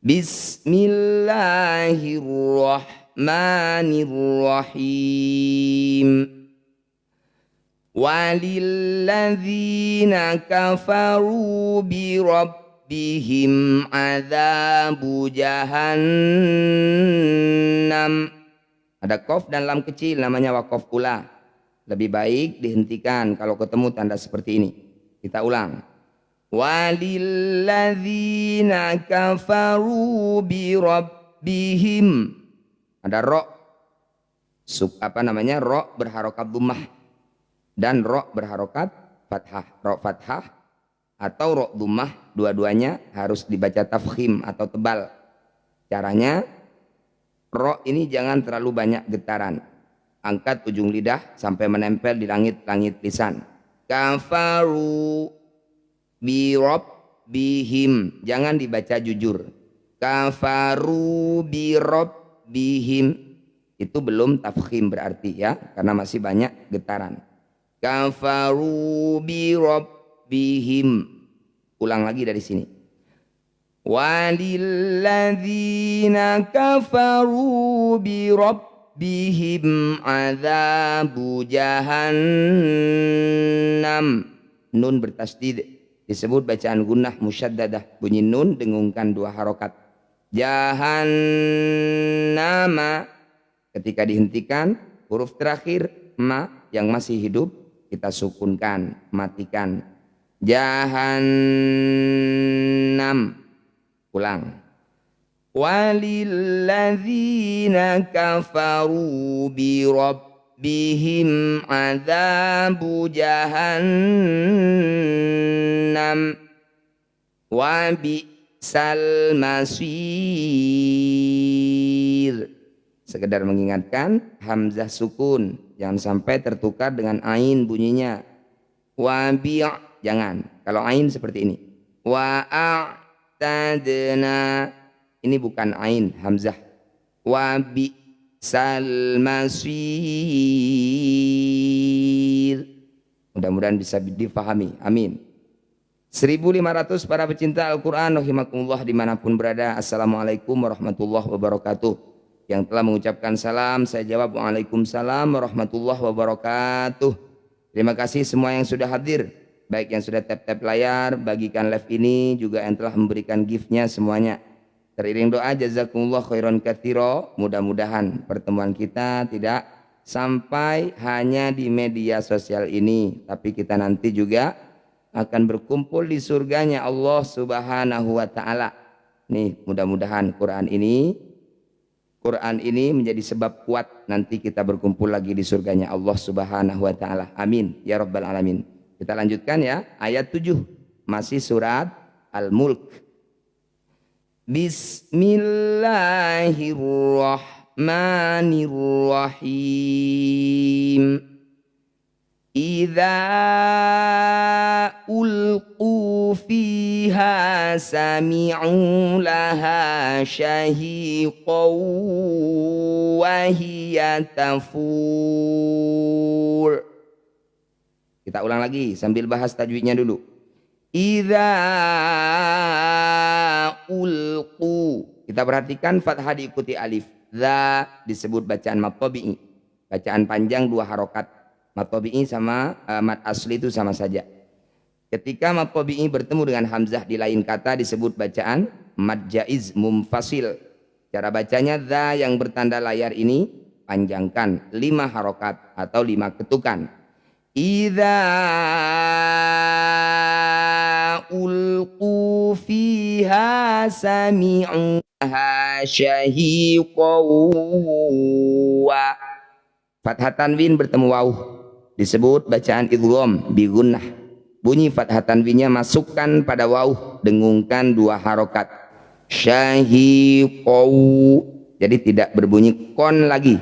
Bismillahirrahmanirrahim. Walilladzina kafaru bi rabbihim adzabu jahannam. Ada qaf dan lam kecil, namanya waqaf ula. Lebih baik dihentikan kalau ketemu tanda seperti ini. Kita ulang. Walilladzina kafaru bi rabbihim. Ada ro. Ro berharokat dhammah dan ro berharokat fathah. Ro fathah atau ro dhammah, dua-duanya harus dibaca tafkhim atau tebal. Caranya ro ini jangan terlalu banyak getaran. Angkat ujung lidah sampai menempel di langit-langit lisan. Kafaru bi rabbihim, jangan dibaca jujur. Kafaru bi rabbihim, itu belum tafkhim berarti ya, karena masih banyak getaran. Kafaru bi rabbihim. Ulang lagi dari sini. Walilladzina kafaru bi rabbihim adzabu jahannam. Nun bertasdid, disebut bacaan gunnah musyaddadah. Bunyi nun dengungkan 2 harokat. Jahannama. Ketika dihentikan, huruf terakhir ma yang masih hidup kita sukunkan, matikan. Jahannam. Ulang. Walilladzina kafaru bi rabbihim adzabu jahannam wa bi'sal masir. Sekedar mengingatkan, hamzah sukun jangan sampai tertukar dengan ain bunyinya. Wa bi' jangan. Kalau ain seperti ini. Wa a'tadna, ini bukan ain, hamzah. Wa bi'sal masir. Mudah-mudahan bisa difahami. Amin. 1500 para pecinta Al-Quran rahimakumullah dimanapun berada. Assalamualaikum warahmatullahi wabarakatuh. Yang telah mengucapkan salam, saya jawab waalaikumsalam warahmatullahi wabarakatuh. Terima kasih semua yang sudah hadir, baik yang sudah tap-tap layar, bagikan live ini, juga yang telah memberikan gift-nya semuanya. Teriring doa jazakumullah khairan katsira. Mudah-mudahan pertemuan kita tidak sampai hanya di media sosial ini, tapi kita nanti juga akan berkumpul di surganya Allah Subhanahu wa taala. Nih, mudah-mudahan Quran ini menjadi sebab kuat nanti kita berkumpul lagi di surganya Allah Subhanahu wa taala. Amin ya rabbal alamin. Kita lanjutkan ya, ayat 7 masih surat Al-Mulk. Bismillahirrahmanirrahim. Idza ulqu fiha sami'u laha syahiqan wa hiya tafur. Kita ulang lagi sambil bahas tajwidnya dulu. Idza ulqu, kita perhatikan fathah diikuti alif. Za disebut bacaan mad tabi'i, bacaan panjang 2 harokat. Mad tabi'i sama mad asli itu sama saja. Ketika mad tabi'i bertemu dengan hamzah di lain kata disebut bacaan mad jaiz mumfasil. Cara bacanya za yang bertanda layar ini panjangkan 5 harokat atau 5 ketukan. Idza ulqu fiha sami'u laha syahiqan wa fathah tanwin bertemu waw disebut bacaan idgham bi gunnah. Bunyi fathah tanwinnya masukkan pada waw, dengungkan 2 harokat. Syahiqan, jadi tidak berbunyi kon lagi,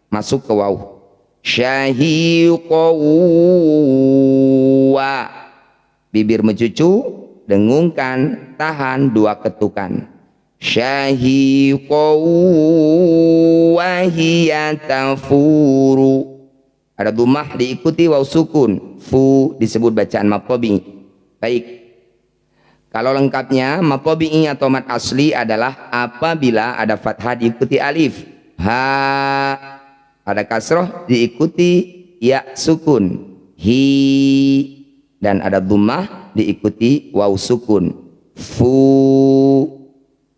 masuk ke waw. Syahiqan wa, bibir mencucu, dengungkan, tahan 2 ketukan. Syahiqan wa hiya tafuru. Ada dhammah diikuti waw sukun. Fu disebut bacaan mad tabi'i. Baik. Kalau lengkapnya mad tabi'i atau mad asli adalah apabila ada fathah diikuti alif, ha, ada kasroh diikuti ya sukun, hi, dan ada dhammah diikuti waw sukun, fu.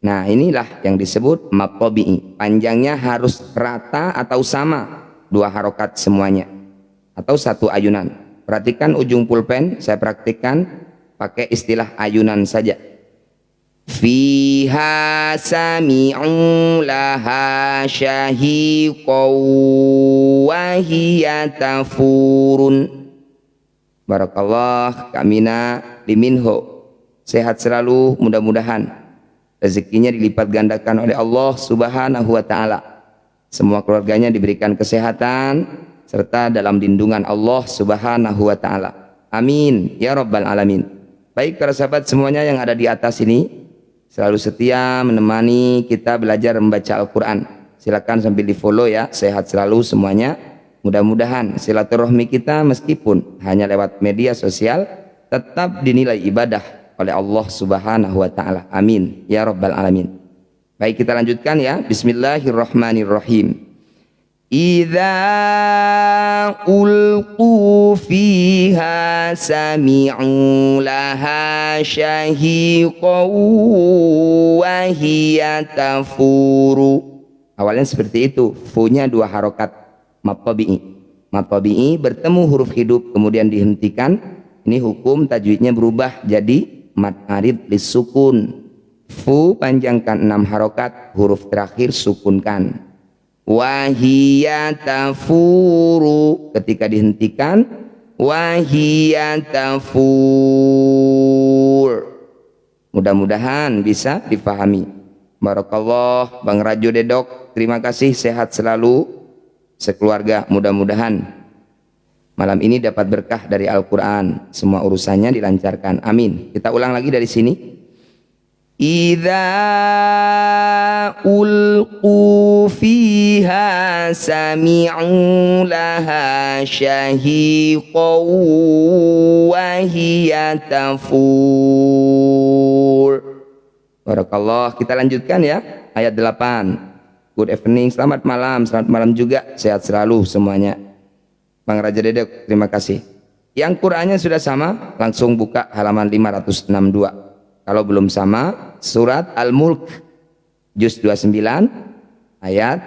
Nah, inilah yang disebut mad tabi'i. Panjangnya harus rata atau sama, 2 harokat semuanya atau 1 ayunan. Perhatikan ujung pulpen, saya praktikkan pakai istilah ayunan saja. Fiha sami'u laha syahiqaw wa hiya tafurun. Barakallah kamina liminho. Sehat selalu, mudah-mudahan rezekinya dilipat gandakan oleh Allah Subhanahu wa taala. Semua keluarganya diberikan kesehatan serta dalam lindungan Allah Subhanahu wa taala. Amin ya rabbal alamin. Baik para sahabat semuanya yang ada di atas ini, selalu setia menemani kita belajar membaca Al-Quran. Silakan sambil di follow ya. Sehat selalu semuanya. Mudah-mudahan silaturahmi kita meskipun hanya lewat media sosial tetap dinilai ibadah oleh Allah Subhanahu wa taala. Amin ya rabbal alamin. Baik, kita lanjutkan ya. Bismillahirrahmanirrahim. Idza ulqu fiha sami'u laha syahiqaw wa hiya tafuru. Awalnya seperti itu, fu-nya 2 harokat, mad tabi'i. Mad tabi'i bertemu huruf hidup kemudian dihentikan. Ini hukum tajwidnya berubah jadi mad arid lisukun. Fu panjangkan 6 harokat, huruf terakhir sukunkan. Wahia tafuru, ketika dihentikan wahia tafur. Mudah-mudahan bisa difahami. Barakallah Bang Rajo Dedok, terima kasih, sehat selalu sekeluarga. Mudah-mudahan malam ini dapat berkah dari Al-Quran, semua urusannya dilancarkan. Amin. Kita ulang lagi dari sini. Idza ulqu fiha sami'u laha syahiqaw wa hiya tafur. Barakallah. Kita lanjutkan ya ayat 8. Good evening, selamat malam juga, sehat selalu semuanya. Bang Raja Dedek, terima kasih. Yang Qur'annya sudah sama, langsung buka halaman 562. Kalau belum sama, surat Al-Mulk juz 29 ayat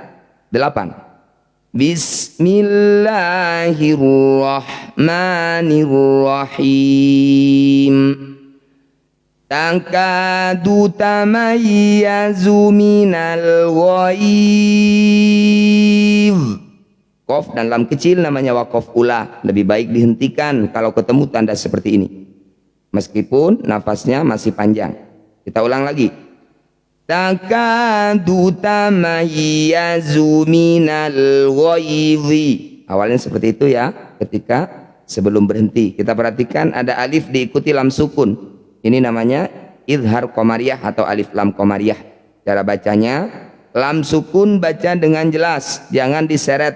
8. Bismillahirrahmanirrahim. Takadu tamayyazu minal ghaidh. Qaf dan lam kecil namanya waqaf ula, lebih baik dihentikan kalau ketemu tanda seperti ini. Meskipun nafasnya masih panjang. Kita ulang lagi. Takadu tamayyazu minal ghaidhi. Awalnya seperti itu ya, ketika sebelum berhenti. Kita perhatikan ada alif diikuti lam sukun. Ini namanya izhar qamariyah atau alif lam qamariyah. Cara bacanya, lam sukun baca dengan jelas, jangan diseret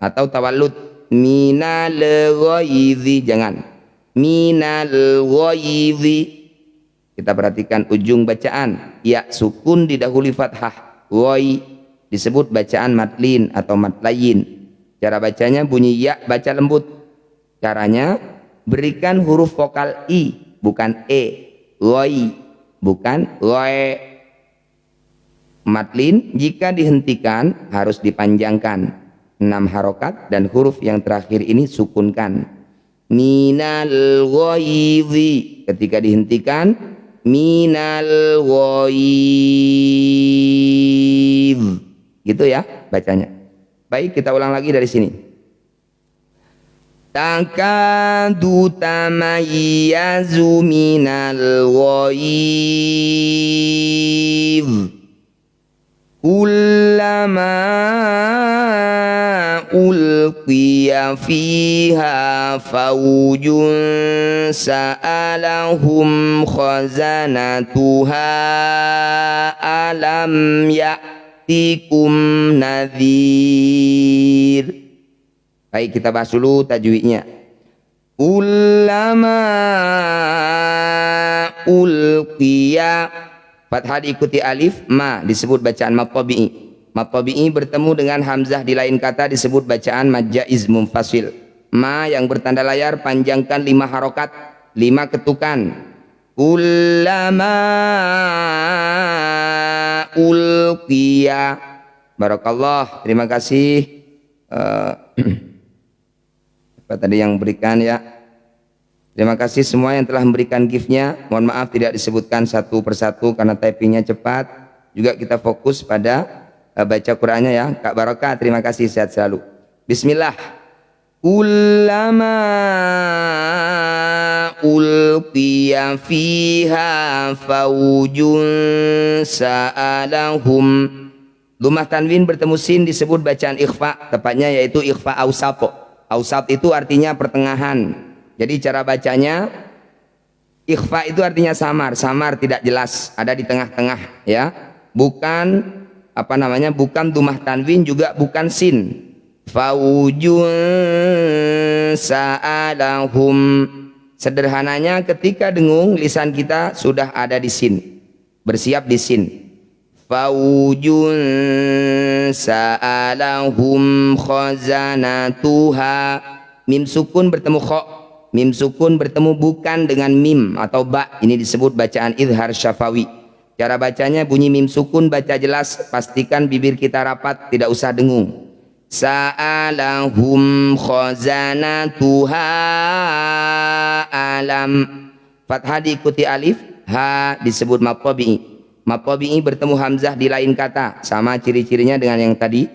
atau tawallud. Minal ghaidhi, jangan. Minal ghaidhi. Kita perhatikan ujung bacaan, ya sukun didahului fathah, ghoi disebut bacaan madlin atau madlayin. Cara bacanya bunyi ya baca lembut. Caranya berikan huruf vokal i bukan e, ghoi bukan ghoi. Madlin jika dihentikan harus dipanjangkan 6 harokat dan huruf yang terakhir ini sukunkan. Minal ghaidhi, ketika dihentikan minal ghaidh, gitu ya bacanya. Baik, kita ulang lagi dari sini. Takadu tamayyazu minal ghaidh kullama ulqiya fiha fawjun sa'alahum khazanatuha alam ya'tikum nadhir. Baik, kita bahas dulu tajwidnya. Kullama ulqiya, fathah diikuti alif, ma disebut bacaan mad tabi'i. Mad tabi'i bertemu dengan hamzah di lain kata disebut bacaan mad jaiz munfasil. Ma yang bertanda layar panjangkan 5 harokat, 5 ketukan. Kullama ulqiya. Barakallah, terima kasih. Apa tadi yang berikan ya? Terima kasih semua yang telah memberikan gift-nya. Mohon maaf tidak disebutkan satu persatu karena typingnya cepat. Juga kita fokus pada baca Qur'annya ya. Kak Barokah, terima kasih, sehat selalu. Bismillah. Kullama ulqiya fiha faujun sa'alahum. Lumah tanwin bertemu sin disebut bacaan ikhfa, tepatnya yaitu ikhfa ausat. Ausat itu artinya pertengahan. Jadi cara bacanya ikhfa itu artinya samar, samar tidak jelas, ada di tengah-tengah ya. Bukan apa namanya? Bukan lumah tanwin juga bukan sin. Faujun sa'alahum. Sederhananya ketika dengung lisan kita sudah ada di sin, bersiap di sin. Faujun sa'alahum khazanatuha. Mim sukun bertemu kha, mim sukun bertemu bukan dengan mim atau ba. Ini disebut bacaan idhar syafawi. Cara bacanya bunyi mim sukun baca jelas, pastikan bibir kita rapat, tidak usah dengung. Sa'alahum khazanatuha alam. Fathah diikuti alif, ha disebut mad tabi'i. Mad tabi'i bertemu hamzah di lain kata, sama ciri-cirinya dengan yang tadi.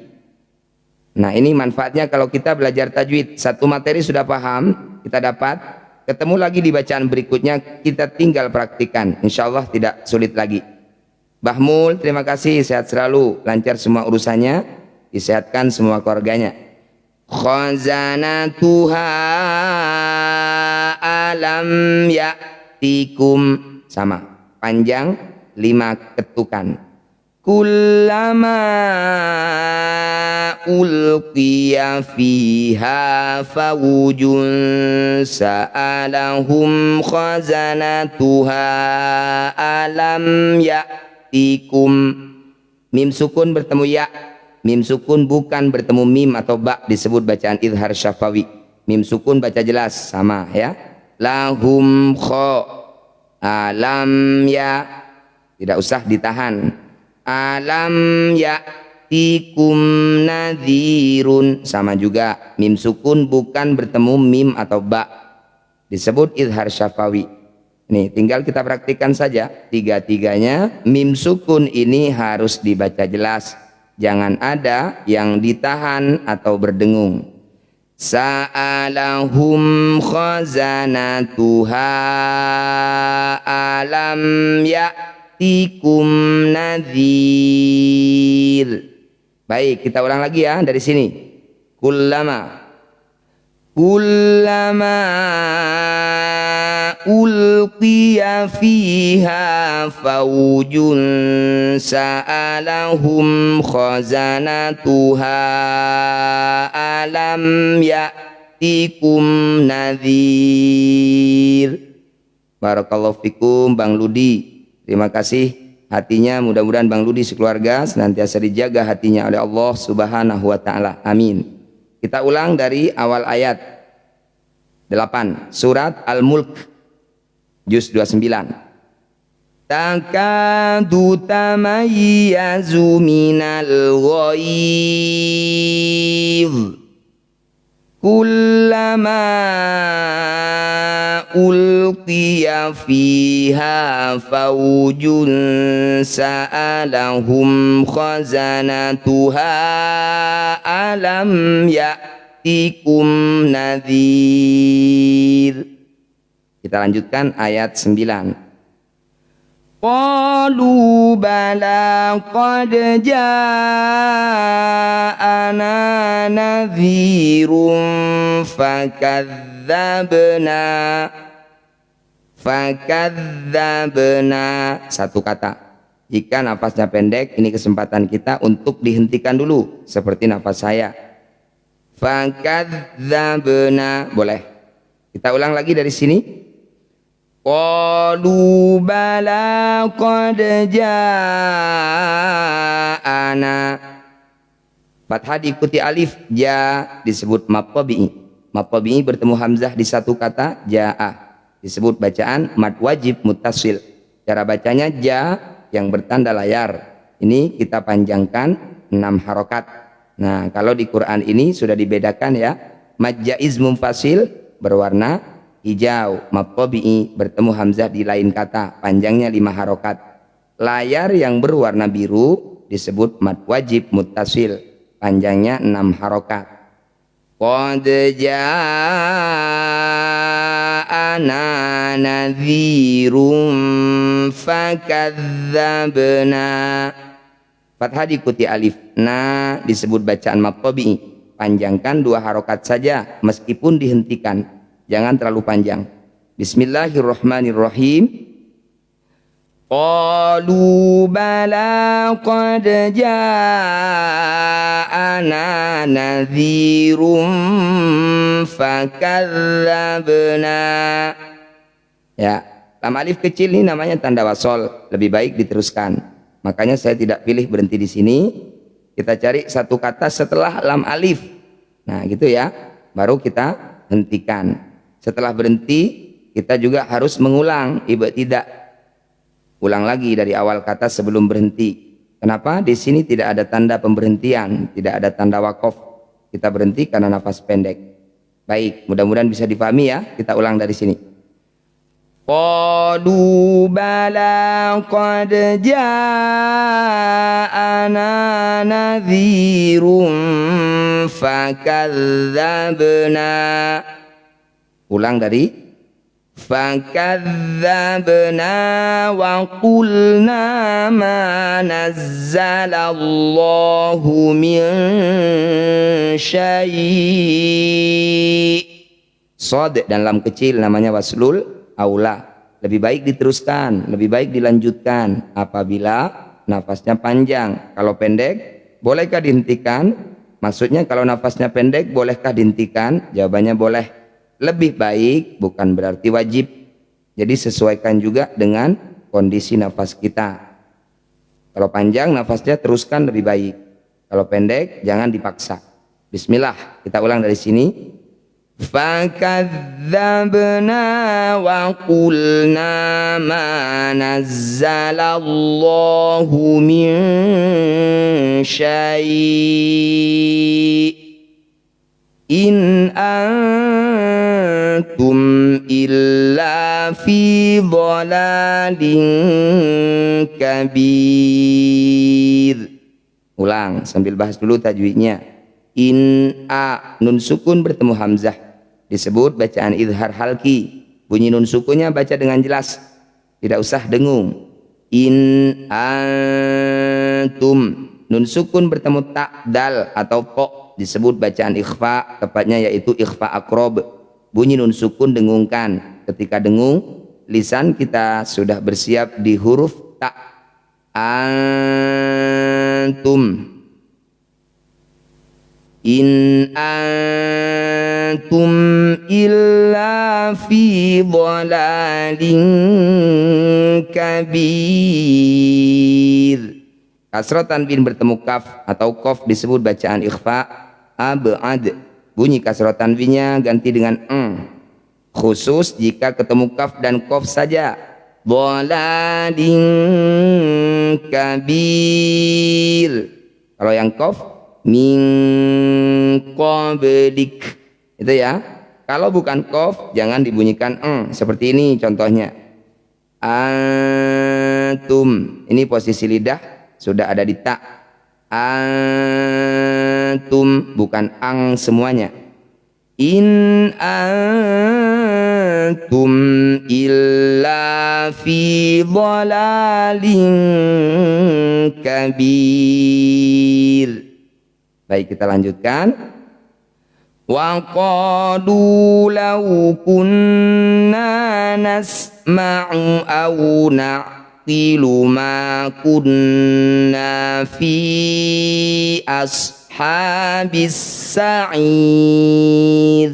Nah, ini manfaatnya kalau kita belajar tajwid. Satu materi sudah paham, kita dapat, ketemu lagi di bacaan berikutnya, kita tinggal praktikan. Insya Allah tidak sulit lagi. Bahmul, terima kasih, sehat selalu, lancar semua urusannya, disehatkan semua keluarganya. Khazanatuha alam ya'tikum, sama, panjang 5 ketukan. Kullama ulqiya fiha fawujun sa'alahum khazanatuha alam ya'tikum. Mim sukun bertemu ya, mim sukun bukan bertemu mim atau ba, disebut bacaan idhar syafawi. Mim sukun baca jelas, sama ya. Lahum kha alam ya, tidak usah ditahan. Alam ya'tikum nadhirun, sama juga. Mim sukun bukan bertemu mim atau ba, disebut idhar syafawi. Nih, tinggal kita praktikkan saja tiga-tiganya. Mim sukun ini harus dibaca jelas, jangan ada yang ditahan atau berdengung. Sa'alahum khazanatuha alam ya'tikum nadhir. Baik, kita ulang lagi ya dari sini. Kullama ulqiya fiha fawjun sa'alahum khazanatuha alam ya'tikum nadhir. Barakallahu fikum Bang Ludi. Terima kasih hatinya, mudah-mudahan Bang Ludi sekeluarga senantiasa dijaga hatinya oleh Allah Subhanahu wa taala. Amin. Kita ulang dari awal ayat 8 surat Al-Mulk juz 29. Takadu tamayyazu minal ghaidh kullama ulqiya fiha fawjun sa'alahum khazanatuha alam ya'tikum nadhir. Kita lanjutkan ayat 9. Qalu bala qad ja'ana nadhirun fakadzabna. Satu kata. Jika nafasnya pendek, ini kesempatan kita untuk dihentikan dulu seperti nafas saya. Fakadzabna, boleh Kita ulang lagi dari sini. Qalu bala qad ja'ana. Fathah diikuti alif, ja disebut mad tabi'i. Mad tabi'i bertemu hamzah di satu kata, ja'a. Disebut bacaan mad wajib muttasil. Cara bacanya ja yang bertanda layar. Ini kita panjangkan 6 harokat. Nah, kalau di Quran ini sudah dibedakan ya. Mad jaiz munfasil berwarna hijau. Mad tabi'i bertemu hamzah di lain kata, panjangnya 5 harokat. Layar yang berwarna biru disebut mad wajib muttasil, panjangnya 6 harokat. Qad ja'ana nadhirum fakadzabna. Fathah diikuti alif. Na disebut bacaan mad tabi'i. Panjangkan 2 harokat saja meskipun dihentikan. Jangan terlalu panjang. Bismillahirrahmanirrahim. Qalu bala qad ja'ana nadhirum fakadzabna. Ya, lam alif kecil ini namanya tanda wasol, lebih baik diteruskan. Makanya saya tidak pilih berhenti di sini. Kita cari satu kata setelah lam alif. Nah, gitu ya. Baru kita hentikan. Setelah berhenti, kita juga harus mengulang tidak. Ulang lagi dari awal kata sebelum berhenti. Kenapa? Di sini tidak ada tanda pemberhentian, tidak ada tanda wakof. Kita berhenti karena nafas pendek. Baik, mudah-mudahan bisa dipahami ya. Kita ulang dari sini. Qalu bala qad ja'ana nadhirum fakadzabna. Ulang dari fakadzabna wa qulna ma nazzalallahu min syai'. Shad dan lam kecil namanya waslul aula. Lebih baik diteruskan, lebih baik dilanjutkan apabila nafasnya panjang. Kalau pendek, bolehkah dihentikan? Maksudnya kalau nafasnya pendek, bolehkah dihentikan? Jawabannya boleh. Lebih baik bukan berarti wajib. Jadi sesuaikan juga dengan kondisi nafas kita. Kalau panjang nafasnya teruskan lebih baik. Kalau pendek jangan dipaksa. Bismillah, kita ulang dari sini. Fakadzabna wa qulna ma nazzalallahu min syai' in antum illa fi dhalalin kabir. Ulang sambil bahas dulu tajwidnya. In a, nun sukun bertemu hamzah, disebut bacaan idhar halki. Bunyi nun sukunnya baca dengan jelas, tidak usah dengung. In antum, nun sukun bertemu tak, dal atau po, disebut bacaan ikhfa, tepatnya yaitu ikhfa akrob. Bunyi nun sukun dengungkan. Ketika dengung, lisan kita sudah bersiap di huruf tak. Antum, in antum illa fi dhalalin kabir. Kasrah tanwin bertemu kaf atau kof disebut bacaan ikhfa ab'ad. Bunyi kasrah tanwinnya ganti dengan khusus jika ketemu kaf dan kof saja. Dhalalin kabir. Kalau yang kof min qablik, itu ya. Kalau bukan kof jangan dibunyikan seperti ini contohnya. Antum, ini posisi lidah sudah ada di ta. Antum, bukan ang semuanya. In antum illa fi dhalalin kabir. Baik, kita lanjutkan. Wa qalu law kunna nasma'u aw na'qilu ma kunna fi ashabis sa'ir.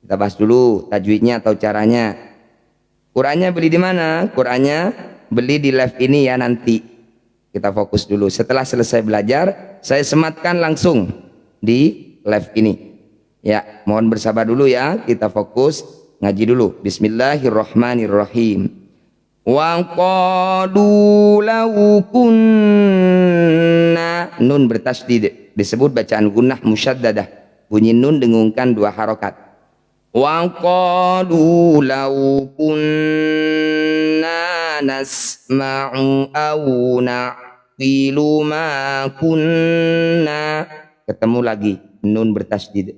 Kita Kita bahas dulu tajwidnya atau caranya. Qurannya beli di mana? Qurannya beli di live ini ya nanti. Kita fokus dulu. Setelah selesai belajar, saya sematkan langsung di live ini. Ya, mohon bersabar dulu ya. Kita fokus ngaji dulu. Bismillahirrahmanirrahim. Wa qalu law kunna, nun bertasydid, disebut bacaan gunnah musyaddadah. Bunyi nun dengungkan 2 harokat. Wa qalu law kunna nasma'u aw naqilu ma kunna. Ketemu lagi nun bertasydid.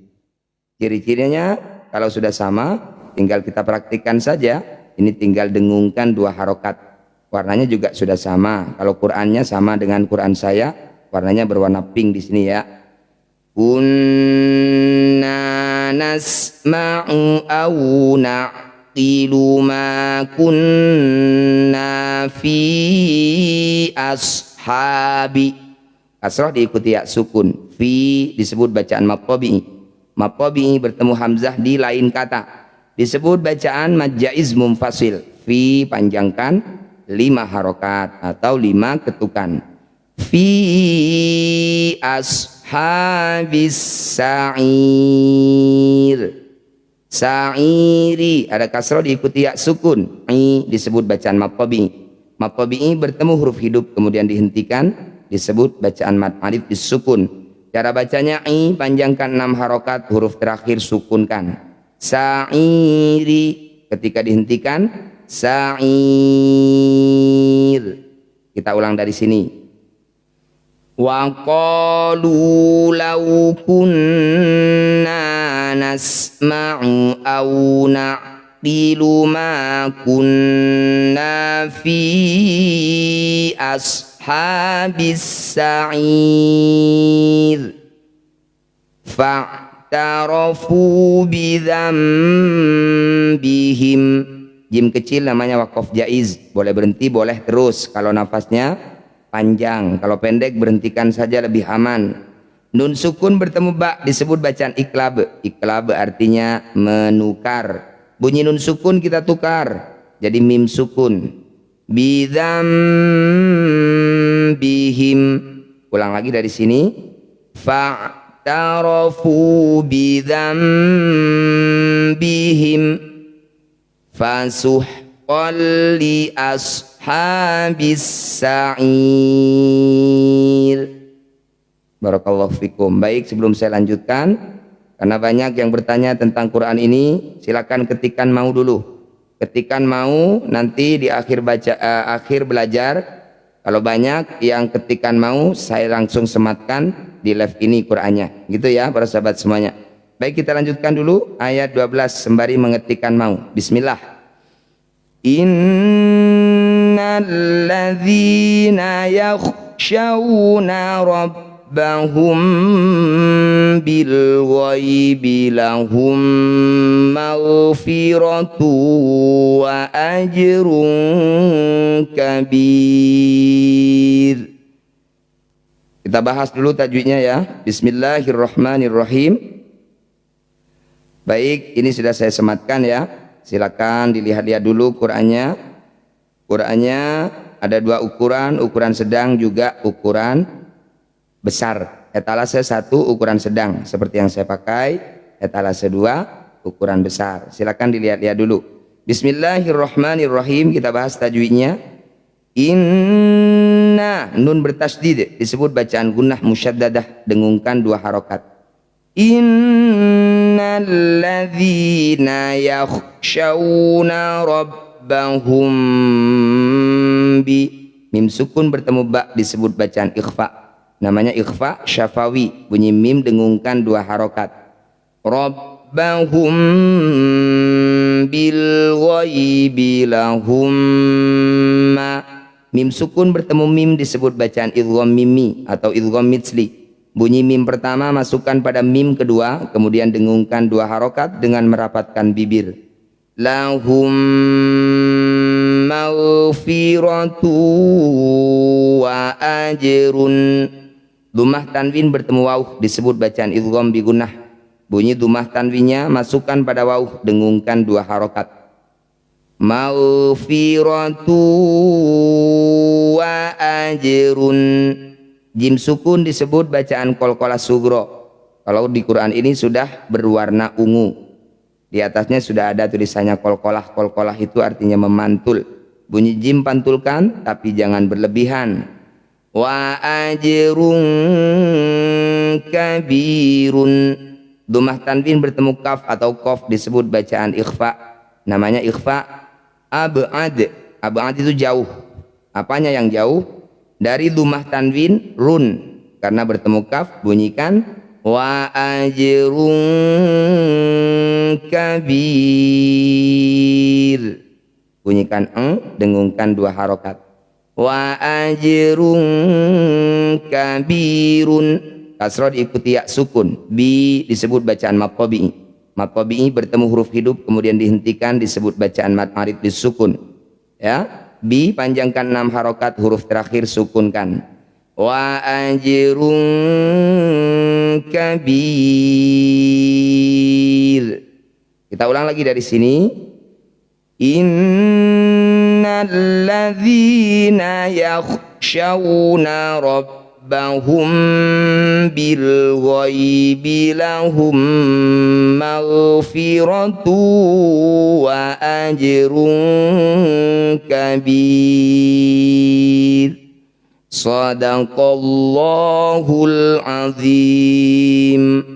Ciri-cirinya kalau sudah sama tinggal kita praktikkan saja. Ini tinggal dengungkan 2 harokat. Warnanya juga sudah sama. Kalau Qur'annya sama dengan Qur'an saya, warnanya berwarna pink di sini ya. Kunna nasma'u aw naqilu ma kunna fi ashabi. Kasrah diikuti ya sukun. Fi disebut bacaan maqabi'i. Maqabi'i bertemu hamzah di lain kata. Disebut bacaan majaiz munfasil. Fi panjangkan 5 harokat atau 5 ketukan. Fi ashabis sa'ir. Sa'iri ada kasrah diikuti ya sukun. I disebut bacaan maqabi'i. Maqabi'i bertemu huruf hidup kemudian dihentikan, disebut bacaan mad alif disukun. Cara bacanya i panjangkan 6 harokat, huruf terakhir sukunkan. Sa'iri ketika dihentikan sa'ir. Kita ulang dari sini. Wa qalu law kunna nasma'u aw naqilu ma kunna fi ashabis sa'ir. Tarafu bidzambihim. Jim kecil namanya waqaf jaiz, boleh berhenti boleh terus kalau nafasnya panjang. Kalau pendek berhentikan saja lebih aman. Nun sukun bertemu ba disebut bacaan iklab. Iklab artinya menukar. Bunyi nun sukun kita tukar jadi mim sukun. Bidzambihim. Ulang lagi dari sini. Tarafu bidzambihim fasuhqan li ashabis sa'ir. Barakallahu fikum. Baik, sebelum saya lanjutkan, karena banyak yang bertanya tentang Quran ini, silakan ketikkan mau dulu. Ketikkan mau, nanti di akhir akhir belajar, kalau banyak yang ketikkan mau, saya langsung sematkan di live ini Qur'annya. Gitu ya para sahabat semuanya. Baik, kita lanjutkan dulu ayat 12 sembari mengetikkan mau. Bismillah. Innal ladzina yakhshawna rabbahum bil ghaibi lahum maghfiratu wa ajrun kabir. Kita bahas dulu tajwidnya ya. Bismillahirrahmanirrahim. Baik, ini sudah saya sematkan ya. Silakan dilihat-lihat dulu Qur'annya. Qur'annya ada 2 ukuran, ukuran sedang juga ukuran besar. Etalase 1 ukuran sedang seperti yang saya pakai. Etalase 2 ukuran besar. Silakan dilihat-lihat dulu. Bismillahirrahmanirrahim. Kita bahas tajwidnya. Inna, nun bertasydid disebut bacaan gunnah musyaddadah, dengungkan 2 harokat. Innal ladzina yakhshawna rabbahum bi, mim sukun bertemu ba disebut bacaan ikhfa. Namanya ikhfa syafawi, bunyi mim dengungkan 2 harokat. Rabbahum bil ghaibi lahum ma, mim sukun bertemu mim disebut bacaan idgham mimi atau idgham mitsli. Bunyi mim pertama masukkan pada mim kedua, kemudian dengungkan 2 harokat dengan merapatkan bibir. Lahum maghfiratu wa ajrun. Dhammah tanwin bertemu waw disebut bacaan idgham bi gunnah. Bunyi dumah tanwinnya masukkan pada waw, dengungkan 2 harokat. Maghfiratu wa ajrun. Jim sukun disebut bacaan qalqalah sugro. Kalau di Quran ini sudah berwarna ungu. Di atasnya sudah ada tulisannya qalqalah. Qalqalah itu artinya memantul. Bunyi jim pantulkan tapi jangan berlebihan. Wa ajrun kabirun. Dumah tanwin bertemu kaf atau qaf disebut bacaan ikhfa. Namanya ikhfa ab'ad. Ab'ad itu jauh. Apanya yang jauh? Dari dumah tanwin run. Karena bertemu kaf bunyikan wa ajrun kabir. Bunyikan dengungkan 2 harokat. Wa ajrun kabirun. Kasroh diikuti ya sukun. Bi disebut bacaan mad tabi'i. Mad tabi'i bertemu huruf hidup kemudian dihentikan disebut bacaan mad arid disukun. Ya, bi panjangkan 6 harokat, huruf terakhir sukunkan. Wa ajrun kabir. Kita ulang lagi dari sini. Innal ladzina yakhshawna rabbahum bil ghaibi lahum maghfiratu wa ajrun kabir. Shadaqallahul azim.